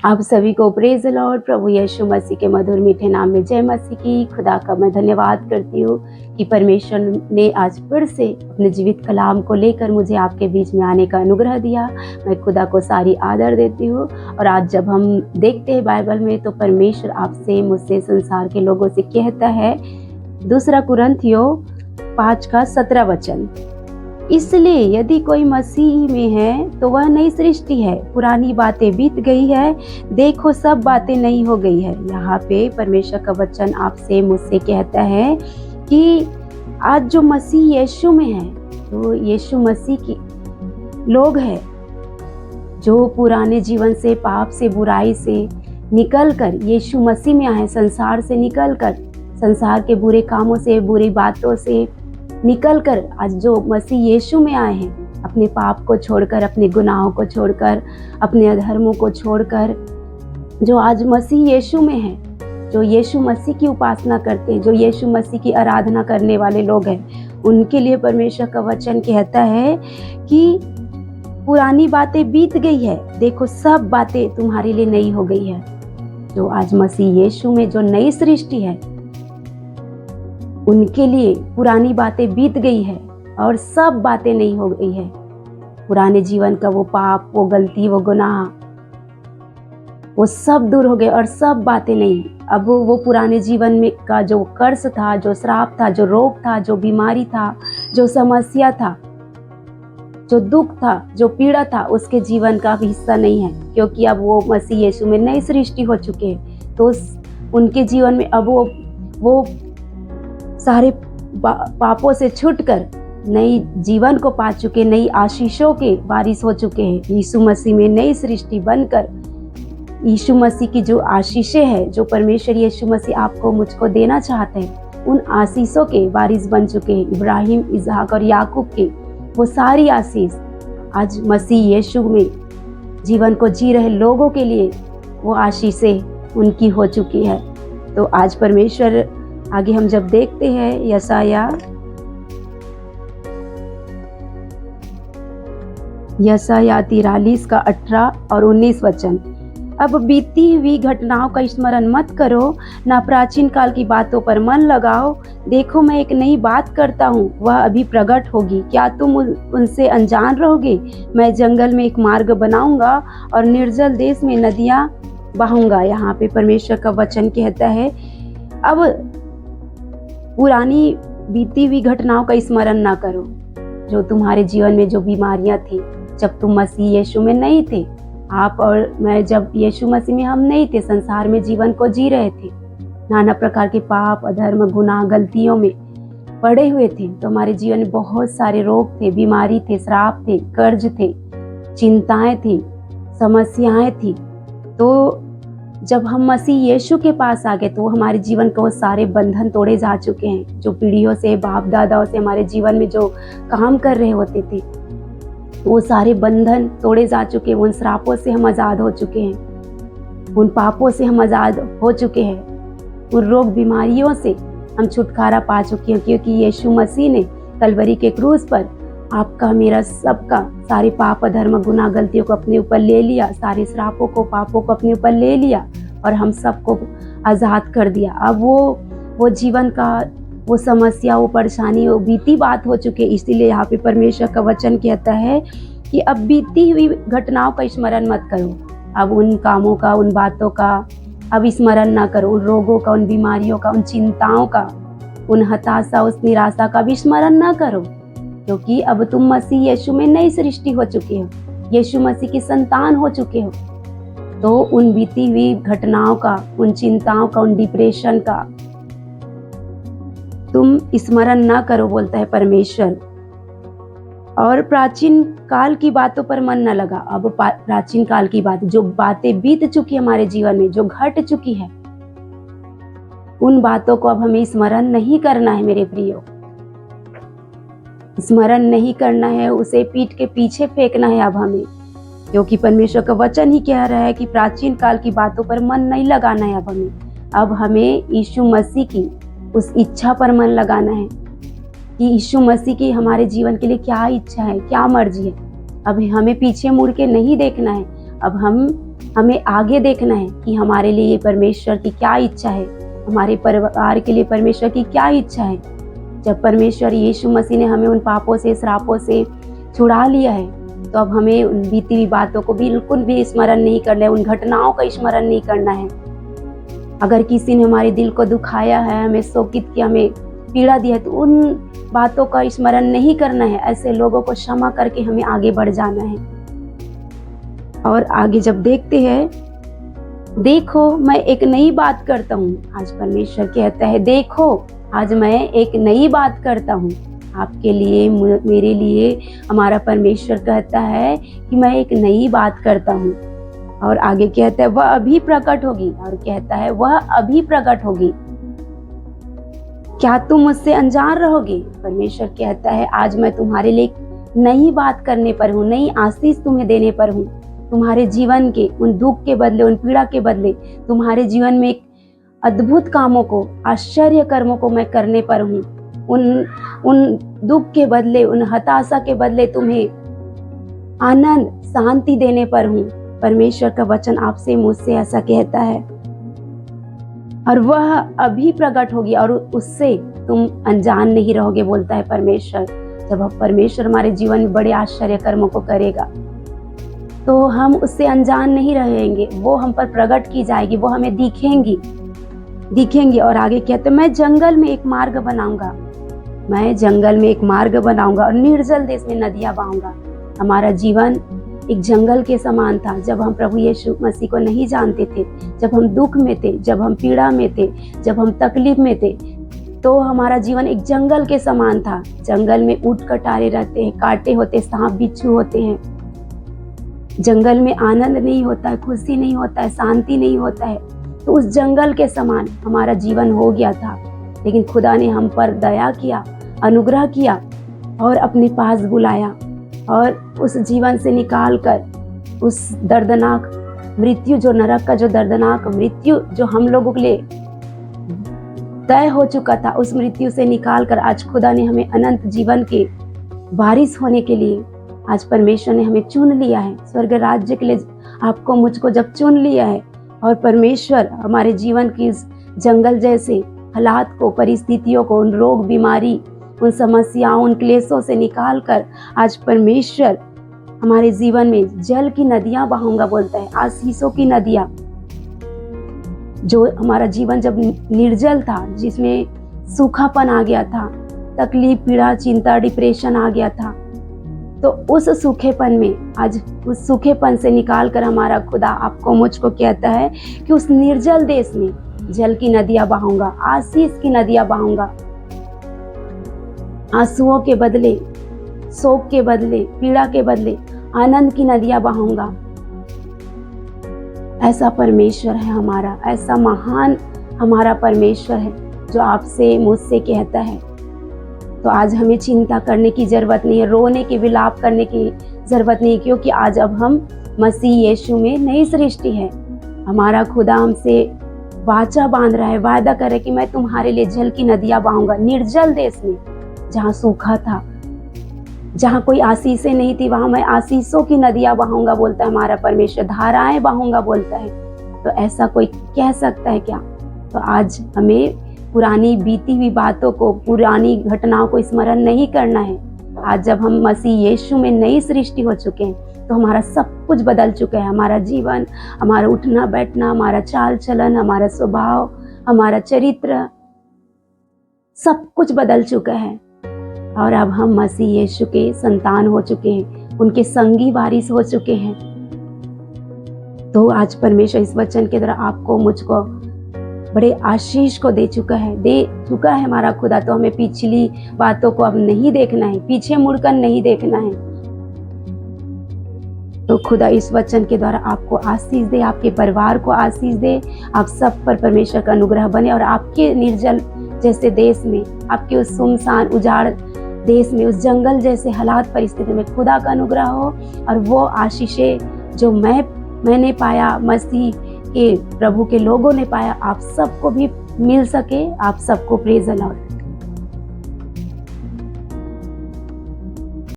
आप सभी को प्रेज द लॉर्ड। प्रभु यीशु मसीह के मधुर मीठे नाम में जय मसीह की। खुदा का मैं धन्यवाद करती हूँ कि परमेश्वर ने आज फिर से अपने जीवित कलाम को लेकर मुझे आपके बीच में आने का अनुग्रह दिया। मैं खुदा को सारी आदर देती हूँ। और आज जब हम देखते हैं बाइबल में, तो परमेश्वर आपसे, मुझसे, संसार के लोगों से कहता है, 2 कुरिन्थियों 5:17, इसलिए यदि कोई मसीह में है तो वह नई सृष्टि है, पुरानी बातें बीत गई है, देखो सब बातें नई हो गई है। यहाँ पे परमेश्वर का वचन आपसे, मुझसे कहता है कि आज जो मसीह यीशु में है, तो यीशु मसीह की लोग हैं जो पुराने जीवन से, पाप से, बुराई से निकल कर यीशु मसीह में आए, संसार से निकल कर, संसार के बुरे कामों से, बुरी बातों से निकल कर आज जो मसीह यीशु में आए हैं, अपने पाप को छोड़कर, अपने गुनाहों को छोड़कर, अपने अधर्मों को छोड़कर, जो आज मसीह यीशु में है, जो यीशु मसीह की उपासना करते हैं, जो यीशु मसीह की आराधना करने वाले लोग हैं, उनके लिए परमेश्वर का वचन कहता है कि पुरानी बातें बीत गई है, देखो सब बातें तुम्हारे लिए नई हो गई है। जो आज मसीह यीशु में जो नई सृष्टि है, उनके लिए पुरानी बातें बीत गई है और सब बातें नई हो गई है। पुराने जीवन का वो पाप, वो गलती, वो गुनाह, वो सब दूर हो गए और सब बातें नहीं। अब वो पुराने जीवन में का जो कर्ज था, जो श्राप था, जो रोग था, जो बीमारी था, जो समस्या था, जो दुख था, जो पीड़ा था, उसके जीवन का हिस्सा नहीं है, क्योंकि अब वो मसीह यीशु में नई सृष्टि हो चुके हैं। तो उनके जीवन में अब वो सारे पापों से छूटकर नई जीवन को पा चुके, नई आशीषों के वारिस हो चुके हैं। यीशु मसीह में नई सृष्टि बनकर यीशु मसीह की जो आशीषें हैं, जो परमेश्वर यीशु मसीह आपको, मुझको देना चाहते हैं, उन आशीषों के वारिस बन चुके हैं। इब्राहिम, इसहाक और याकूब के वो सारी आशीष आज मसीह यीशु में जीवन को जी रहे लोगों के लिए वो आशीषें उनकी हो चुकी है। तो आज परमेश्वर, आगे हम जब देखते हैं यशायाह 43:18 और 19 वचन, अब बीती हुई घटनाओं का स्मरण मत करो, ना प्राचीन काल की बातों पर मन लगाओ। देखो मैं एक नई बात करता हूँ, वह अभी प्रकट होगी, क्या तुम उनसे अनजान रहोगे? मैं जंगल में एक मार्ग बनाऊंगा और निर्जल देश में नदियाँ बहाऊंगा। यहाँ पे परमेश्वर का वचन कहता है, अब पुरानी बीती हुई घटनाओं का स्मरण ना करो। जो तुम्हारे जीवन में जो बीमारियां थी, जब तुम मसीह यीशु में नहीं थे, आप और मैं जब यीशु मसीह में हम नहीं थे, संसार में जीवन को जी रहे थे, नाना प्रकार के पाप, अधर्म, गुनाह, गलतियों में पड़े हुए थे, तो हमारे जीवन में बहुत सारे रोग थे, बीमारी थे, श्राप थे, कर्ज थे, चिंताएं थी, समस्याएं थी। तो जब हम मसीह यीशु के पास आ गए, तो हमारे जीवन के वो सारे बंधन तोड़े जा चुके हैं। जो पीढ़ियों से, बाप दादाओं से हमारे जीवन में जो काम कर रहे होते थे, वो सारे बंधन तोड़े जा चुके हैं। उन श्रापों से हम आज़ाद हो चुके हैं, उन पापों से हम आज़ाद हो चुके हैं, उन रोग बीमारियों से हम छुटकारा पा चुके हैं, क्योंकि यीशु मसीह ने कलवरी के क्रूस पर आपका, मेरा, सबका, सारे पाप, अधर्म, गुनाह, गलतियों को अपने ऊपर ले लिया, सारे श्रापों को, पापों को अपने ऊपर ले लिया और हम सबको आज़ाद कर दिया। अब वो जीवन का वो समस्या, वो परेशानी, वो बीती बात हो चुकी है। इसीलिए यहाँ पे परमेश्वर का वचन कहता है कि अब बीती हुई घटनाओं का स्मरण मत करो। अब उन कामों का, उन बातों का अब स्मरण ना करो, उन रोगों का, उन बीमारियों का, उन चिंताओं का, उन हताशा, उस निराशा का भी स्मरण ना करो, क्योंकि अब तुम मसीह यीशु में नई सृष्टि हो चुके हो, यीशु मसीह की संतान हो चुके हो। तो उन बीती हुई घटनाओं का, उन चिंताओं का, उन डिप्रेशन का तुम स्मरण ना करो, बोलता है परमेश्वर। और प्राचीन काल की बातों पर मन न लगा। अब प्राचीन काल की बात, जो बातें बीत चुकी हमारे जीवन में, जो घट चुकी है, उन बातों को अब हमें स्मरण नहीं करना है मेरे प्रियो, स्मरण नहीं करना है, उसे पीठ के पीछे फेंकना है अब हमें, क्योंकि परमेश्वर का वचन ही कह रहा है कि प्राचीन काल की बातों पर मन नहीं लगाना है अब हमें यीशु मसीह की उस इच्छा पर मन लगाना है कि यीशु मसीह की हमारे जीवन के लिए क्या इच्छा है, क्या मर्जी है। अब हमें पीछे मुड़ के नहीं देखना है, अब हम हमें आगे देखना है कि हमारे लिए परमेश्वर की क्या इच्छा है, हमारे परिवार के लिए परमेश्वर की क्या इच्छा है। जब परमेश्वर यीशु मसीह ने हमें उन पापों से, श्रापों से छुड़ा लिया है, तो अब हमें उन बीती हुई बातों को बिल्कुल भी स्मरण नहीं करना है, उन घटनाओं का स्मरण नहीं करना है। अगर किसी ने हमारे दिल को दुखाया है, हमें शोकित किया, हमें पीड़ा दिया है, तो उन बातों का स्मरण नहीं करना है। ऐसे लोगों को क्षमा करके हमें आगे बढ़ जाना है। और आगे जब देखते हैं, देखो मैं एक नई बात करता हूँ। आज परमेश्वर कहता है, देखो आज मैं एक नई बात करता हूँ आपके लिए, मेरे लिए। हमारा परमेश्वर कहता है कि मैं एक नई बात करता हूँ। और आगे कहता है, वह अभी प्रकट होगी। और कहता है, वह अभी प्रकट होगी। क्या तुम मुझसे अनजान रहोगे? परमेश्वर कहता है, आज मैं तुम्हारे लिए नई बात करने पर हूँ, नई आशीष तुम्हें देने पर हूँ। तुम्हारे जीवन के उन दुख के बदले, उन पीड़ा के बदले, तुम्हारे जीवन में एक अद्भुत कामों को, आश्चर्य कर्मों को मैं करने पर हूँ। उन दुख के बदले, उन हताशा के बदले तुम्हें आनंद, शांति देने पर हूँ। परमेश्वर का वचन आपसे, मुझसे ऐसा कहता है। और वह अभी प्रकट होगी और उससे तुम अनजान नहीं रहोगे, बोलता है परमेश्वर। जब परमेश्वर हमारे जीवन में बड़े आश्चर्य कर्मों को करेगा, तो हम उससे अनजान नहीं रहेंगे। वो हम पर प्रकट की जाएगी, वो हमें दिखेंगी। और आगे कहते, मैं जंगल में एक मार्ग बनाऊंगा, मैं जंगल में एक मार्ग बनाऊंगा और निर्जल देश में नदियां बहाऊंगा। हमारा जीवन एक जंगल के समान था। जब हम प्रभु यीशु मसीह को नहीं जानते थे, जब हम दुख में थे, जब हम पीड़ा में थे, जब हम तकलीफ में थे, तो हमारा जीवन एक जंगल के समान था। जंगल में ऊंट कटारे रहते हैं, कांटे होते, सांप बिच्छू होते हैं। जंगल में आनंद नहीं होता है, खुशी नहीं होता है, शांति नहीं होता है। तो उस जंगल के समान हमारा जीवन हो गया था। लेकिन खुदा ने हम पर दया किया, अनुग्रह किया और अपने पास बुलाया और उस जीवन से निकाल कर उस दर्दनाक मृत्यु, जो नरक का जो दर्दनाक मृत्यु जो हम लोगों के लिए तय हो चुका था, उस मृत्यु से निकाल कर आज खुदा ने हमें अनंत जीवन के वारिस होने के लिए, आज परमेश्वर ने हमें चुन लिया है स्वर्ग राज्य के लिए। आपको, मुझको जब चुन लिया है और परमेश्वर हमारे जीवन की इस जंगल जैसे हालात को, परिस्थितियों को, उन रोग, बीमारी, उन समस्याओं, उन क्लेशों से निकाल कर आज परमेश्वर हमारे जीवन में जल की नदियां बहाऊंगा, बोलता है, आशीषों की नदियां। जो हमारा जीवन जब निर्जल था, जिसमें सूखापन आ गया था, तकलीफ, पीड़ा, चिंता, डिप्रेशन आ गया था, तो उस सूखेपन में, आज उस सूखेपन से निकाल कर हमारा खुदा आपको, मुझको कहता है कि उस निर्जल देश में जल की नदियां बहाऊंगा, आशीष की नदियां बहाऊंगा। आंसुओं के बदले, शोक के बदले, पीड़ा के बदले आनंद की नदियां बहाऊंगा। ऐसा परमेश्वर है हमारा, ऐसा महान हमारा परमेश्वर है जो आपसे, मुझसे कहता है। तो आज हमें चिंता करने की जरूरत नहीं है, रोने की, विलाप करने की जरूरत नहीं, क्योंकि आज अब हम मसीह यीशु में नई सृष्टि है। हमारा खुदा हमसे वाचा बांध रहा है, वायदा कर रहा है कि मैं तुम्हारे लिए जल की नदियां बहाऊंगा। निर्जल देश में, जहाँ सूखा था, जहाँ कोई आशीषें नहीं थी, वहां मैं आशीषों की नदियां बहाऊंगा, बोलता है हमारा परमेश्वर। धाराएं बहाऊंगा, बोलता है। तो ऐसा कोई कह सकता है क्या? तो आज हमें पुरानी बीती हुई बातों को, पुरानी घटनाओं को स्मरण नहीं करना है। आज जब हम मसीह यीशु में नई सृष्टि हो चुके हैं, तो हमारा सब कुछ बदल चुका है। हमारा जीवन, हमारा उठना बैठना, हमारा चाल चलन, हमारा स्वभाव, हमारा चरित्र, सब कुछ बदल चुका है। और अब हम मसीह यीशु के संतान हो चुके हैं, उनके संगी वारिस हो चुके हैं। तो आज परमेश्वर इस वचन के द्वारा आपको, मुझको बड़े आशीष को दे चुका है हमारा खुदा। तो हमें पिछली बातों को अब नहीं देखना है, पीछे मुड़कर नहीं देखना है। तो खुदा इस वचन के द्वारा आपको आशीष दे, आपके परिवार को आशीष दे, आप सब पर परमेश्वर का अनुग्रह बने और आपके निर्जल जैसे देश में, आपके उस सुनसान उजाड़ देश में, उस जंगल जैसे हालात परिस्थिति में खुदा का अनुग्रह हो। और वो आशीषें जो मैंने पाया, मसीह के प्रभु के लोगों ने पाया, आप सबको भी मिल सके। आप सबको प्रेज़ द लॉर्ड।